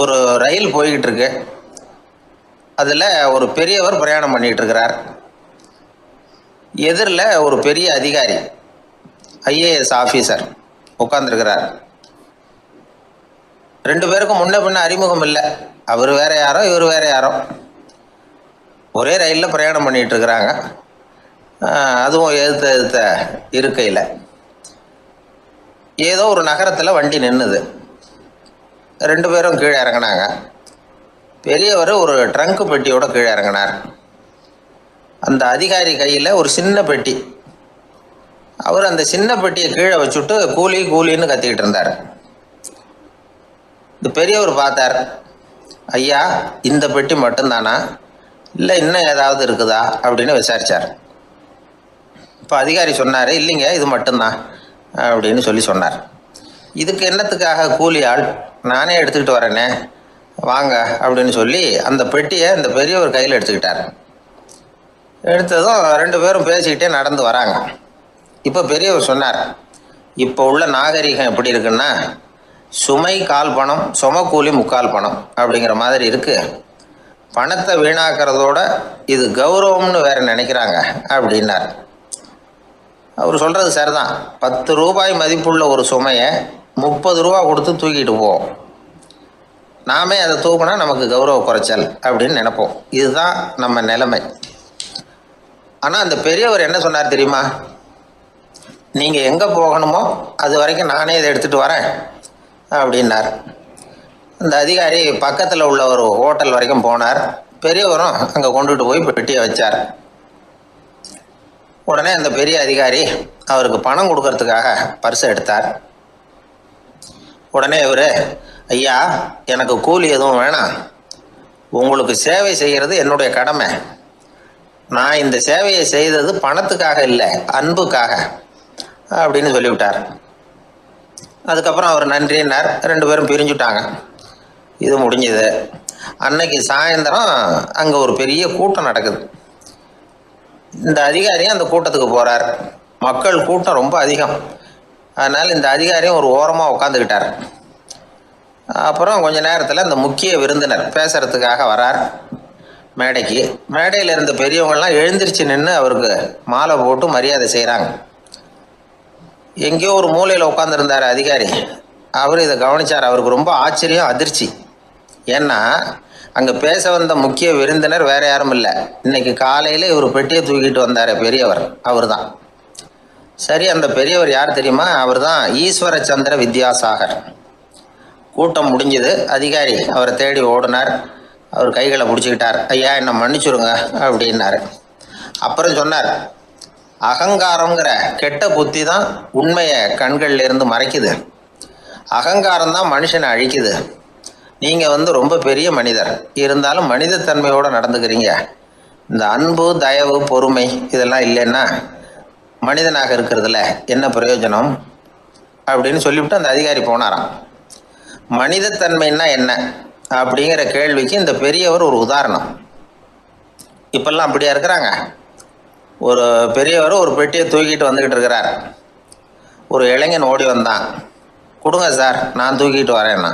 ஒரு ரயில் போய்கிட்டு இருக்கு. அதில் ஒரு பெரியவர் பிரயாணம் பண்ணிகிட்டு இருக்கிறார். எதிரில் ஒரு பெரிய அதிகாரி, ஐஏஎஸ் ஆஃபீஸர் உட்காந்துருக்கிறார். ரெண்டு பேருக்கும் முன்ன பின்ன அறிமுகம் இல்லை. அவர் வேற யாரோ, இவர் வேற யாரோ. ஒரே ரயிலில் பிரயாணம் பண்ணிகிட்டு இருக்கிறாங்க. அதுவும் எதிர்த்த இருக்கையில் ஏதோ ஒரு நகரத்தில் வண்டி நின்றுது. ரெண்டு பேரும் கீழே இறங்கினாங்க. பெரியவர் ஒரு ட்ரங்க் பெட்டியோட கீழே இறங்கினார். அந்த அதிகாரி கையில் ஒரு சின்ன பெட்டி. அவர் அந்த சின்ன பெட்டியை கீழே வச்சுட்டு கூலி கூலின்னு கத்திக்கிட்டு இருந்தார். இந்த பெரியவர் பார்த்தார். ஐயா, இந்த பெட்டி மட்டும்தானா, இல்லை இன்னும் ஏதாவது இருக்குதா அப்படின்னு விசாரித்தார். இப்போ அதிகாரி சொன்னார், இல்லைங்க இது மட்டும்தான் அப்படின்னு சொன்னார். இதுக்கு என்னத்துக்காக கூலி ஆள், நானே எடுத்துக்கிட்டு வரேனே, வாங்க அப்படின்னு சொல்லி அந்த பெட்டியை இந்த பெரியவர் கையில் எடுத்துக்கிட்டார். எடுத்ததும் ரெண்டு பேரும் பேசிக்கிட்டே நடந்து வராங்க. இப்போ பெரியவர் சொன்னார், இப்போ உள்ள நாகரிகம் எப்படி இருக்குன்னா, சுமை கால் பணம், சுமக்கூலி முக்கால் பணம் அப்படிங்கிற மாதிரி இருக்குது. பணத்தை வீணாக்கிறதோட இது கௌரவம்னு வேற நினைக்கிறாங்க அப்படின்னார். அவர் சொல்கிறது சரிதான். 10 ரூபாய் மதிப்புள்ள ஒரு சுமையை 30 ரூபா கொடுத்து தூக்கிட்டு போவோம். நாமே அதை தூக்கினா நமக்கு கௌரவ குறைச்சல் அப்படின்னு நினைப்போம். இதுதான் நம்ம நிலைமை. ஆனால் அந்த பெரியவர் என்ன சொன்னார் தெரியுமா? நீங்கள் எங்கே போகணுமோ அது வரைக்கும் நானே இதை எடுத்துகிட்டு வரேன் அப்படின்னார். அந்த அதிகாரி பக்கத்தில் உள்ள ஒரு ஹோட்டல் வரைக்கும் போனார். பெரியவரும் அங்கே கொண்டுட்டு போய் பெட்டியை வச்சார். உடனே அந்த பெரிய அதிகாரி அவருக்கு பணம் கொடுக்கறதுக்காக பர்ஸை எடுத்தார். உடனே இவர், ஐயா எனக்கு கூலி எதுவும் வேணாம், உங்களுக்கு சேவை செய்கிறது என்னுடைய கடமை. நான் இந்த சேவையை செய்தது பணத்துக்காக இல்லை, அன்புக்காக அப்படின்னு சொல்லிவிட்டார். அதுக்கப்புறம் அவர் நன்றினார். ரெண்டு பேரும் பிரிஞ்சுட்டாங்க. இது முடிஞ்சது. அன்னைக்கு சாயந்தரம் அங்கே ஒரு பெரிய கூட்டம் நடக்குது. இந்த அதிகாரியும் அந்த கூட்டத்துக்கு போகிறார். மக்கள் கூட்டம் ரொம்ப அதிகம். அதனால் இந்த அதிகாரியும் ஒரு ஓரமாக உட்காந்துக்கிட்டார். அப்புறம் கொஞ்ச நேரத்தில் இந்த முக்கிய விருந்தினர் பேசுகிறதுக்காக வரார் மேடைக்கு. மேடையில் இருந்த பெரியவங்கள்லாம் எழுந்திரிச்சு நின்று அவருக்கு மாலை போட்டு மரியாதை செய்கிறாங்க. எங்கேயோ ஒரு மூலையில் உட்காந்துருந்தார் அதிகாரி. அவர் இதை கவனித்தார். அவருக்கு ரொம்ப ஆச்சரியம், அதிர்ச்சி. ஏன்னா அங்கே பேச வந்த முக்கிய விருந்தினர் வேற யாரும் இல்லை, இன்னைக்கு காலையில் இவர் பெட்டியை தூக்கிட்டு வந்தார் பெரியவர், அவர் தான். சரி, அந்த பெரியவர் யார் தெரியுமா? அவர் தான் ஈஸ்வர சந்திர வித்யாசாகர். கூட்டம் முடிஞ்சது. அதிகாரி அவரை தேடி ஓடினார். அவர் கைகளை பிடிச்சிக்கிட்டார். ஐயா என்னை மன்னிச்சுடுங்க அப்படின்னாரு. அப்புறம் சொன்னார், அகங்காரங்கிற கெட்ட புத்தி தான் உண்மையை கண்கள்ல இருந்து மறைக்குது. அகங்காரம் தான் மனுஷனை அழிக்குது. நீங்கள் ரொம்ப பெரிய மனிதர், இருந்தாலும் மனிதத்தன்மையோடு நடந்துக்கிறீங்க. இந்த அன்பு, தயவு, பொறுமை இதெல்லாம் இல்லைன்னா மனிதனாக இருக்கிறதுல என்ன பிரயோஜனம் அப்படின்னு சொல்லிவிட்டு அந்த அதிகாரி போனாராம். மனிதத்தன்மைன்னா என்ன அப்படிங்கிற கேள்விக்கு இந்த பெரியவர் ஒரு உதாரணம். இப்பெல்லாம் அப்படியா இருக்கிறாங்க? ஒரு பெரியவர் ஒரு பெட்டியை தூக்கிட்டு வந்துக்கிட்டு இருக்கிறார். ஒரு இளைஞன் ஓடி வந்தான். கொடுங்க சார், நான் தூக்கிட்டு வரேன்னா.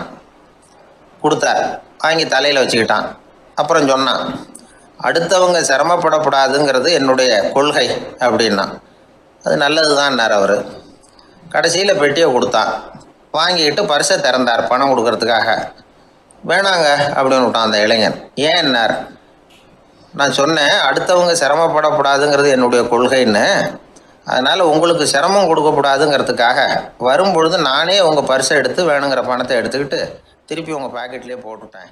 கொடுத்தார். வாங்கி தலையில் வச்சுக்கிட்டான். அப்புறம் சொன்னான், அடுத்தவங்க சிரமப்படக்கூடாதுங்கிறது என்னுடைய கொள்கை அப்படின்னா. அது நல்லது தான்னார் அவர். கடைசியில் பெட்டியை கொடுத்தான். வாங்கிக்கிட்டு பர்ஸை திறந்தார் பணம் கொடுக்கறதுக்காக. வேணாங்க அப்படின்னு விட்டான் அந்த இளைஞன். ஏன்னார், நான் சொன்னேன் அடுத்தவங்க சிரமப்படக்கூடாதுங்கிறது என்னுடைய கொள்கைன்னு. அதனால் உங்களுக்கு சிரமம் கொடுக்கக்கூடாதுங்கிறதுக்காக வரும்பொழுது நானே உங்கள் பர்ஸை எடுத்து வேணுங்கிற பணத்தை எடுத்துக்கிட்டு திருப்பி உங்கள் பாக்கெட்லேயே போட்டுவிட்டேன்.